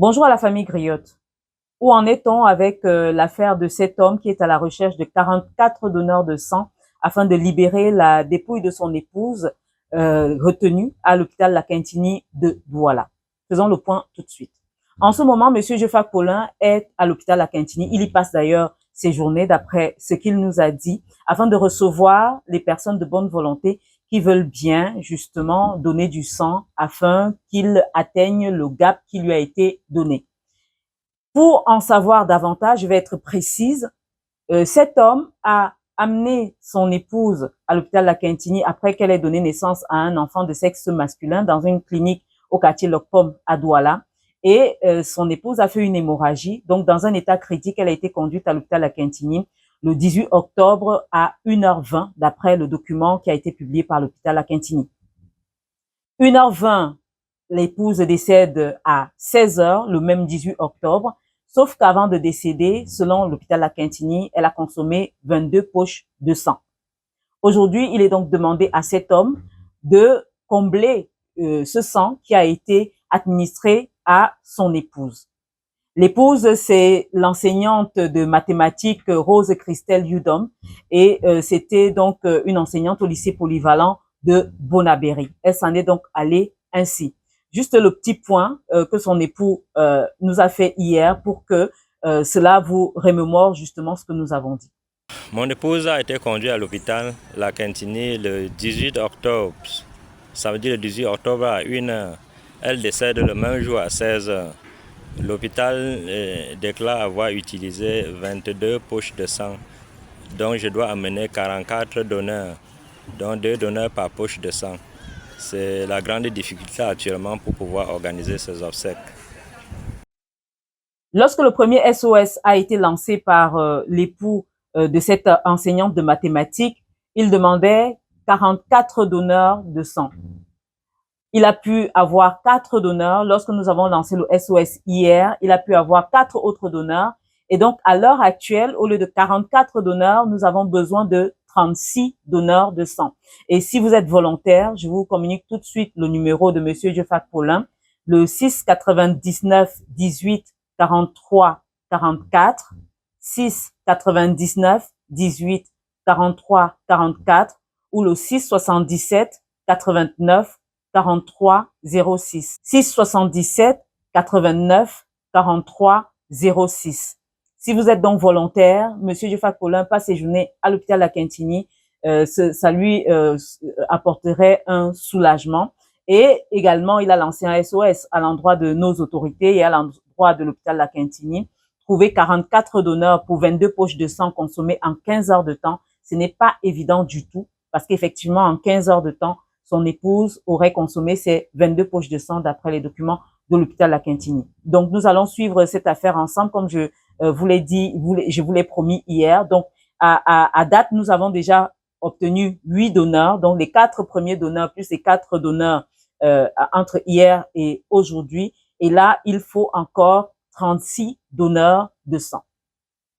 Bonjour à la famille Griotte. Où en est-on avec l'affaire de cet homme qui est à la recherche de 44 donneurs de sang afin de libérer la dépouille de son épouse retenue à l'hôpital La Quintini de Douala? Faisons le point tout de suite. En ce moment, Monsieur Jeffa Paulin est à l'hôpital La Quintini. Il y passe d'ailleurs ses journées, d'après ce qu'il nous a dit, afin de recevoir les personnes de bonne volonté qui veulent bien, justement, donner du sang afin qu'il atteigne le gap qui lui a été donné. Pour en savoir davantage, je vais être précise, cet homme a amené son épouse à l'hôpital La Quintini après qu'elle ait donné naissance à un enfant de sexe masculin dans une clinique au quartier Lokpom à Douala. Et son épouse a fait une hémorragie. Donc, dans un état critique, elle a été conduite à l'hôpital La Quintini le 18 octobre à 1h20, d'après le document qui a été publié par l'hôpital La Quintini. 1h20, l'épouse décède à 16h, le même 18 octobre, sauf qu'avant de décéder, selon l'hôpital La Quintini, elle a consommé 22 poches de sang. Aujourd'hui, il est donc demandé à cet homme de combler ce sang qui a été administré à son épouse. L'épouse, c'est l'enseignante de mathématiques Rose Christelle Yudom et c'était donc une enseignante au lycée polyvalent de Bonabéry. Elle s'en est donc allée ainsi. Juste le petit point que son époux nous a fait hier pour que cela vous remémore justement ce que nous avons dit. Mon épouse a été conduite à l'hôpital La Quintini le 18 octobre. Ça veut dire le 18 octobre à 1h. Elle décède le même jour à 16h. L'hôpital déclare avoir utilisé 22 poches de sang, donc je dois amener 44 donneurs, donc 2 donneurs par poche de sang. C'est la grande difficulté actuellement pour pouvoir organiser ces obsèques. Lorsque le premier SOS a été lancé par l'époux de cette enseignante de mathématiques, il demandait 44 donneurs de sang. Il a pu avoir 4 donneurs. Lorsque nous avons lancé le SOS hier, il a pu avoir 4 autres donneurs. Et donc, à l'heure actuelle, au lieu de 44 donneurs, nous avons besoin de 36 donneurs de sang. Et si vous êtes volontaire, je vous communique tout de suite le numéro de Monsieur Jeffa Paulin, le 6 99 18 43 44, 6 99 18 43 44 ou le 6 77 89 43 06. 6 77 89 43 06. Si vous êtes donc volontaire, Monsieur Jeffa Paulin passe ses journées à l'hôpital La Quintini, ça lui apporterait un soulagement. Et également, il a lancé un SOS à l'endroit de nos autorités et à l'endroit de l'hôpital La Quintini. Trouver 44 donneurs pour 22 poches de sang consommées en 15 heures de temps, ce n'est pas évident du tout, parce qu'effectivement, en 15 heures de temps, son épouse aurait consommé ces 22 poches de sang d'après les documents de l'hôpital La Quintini. Donc, nous allons suivre cette affaire ensemble, comme je vous l'ai dit, je vous l'ai promis hier. Donc, à date, nous avons déjà obtenu 8 donneurs, donc les 4 premiers donneurs plus les 4 donneurs entre hier et aujourd'hui. Et là, il faut encore 36 donneurs de sang.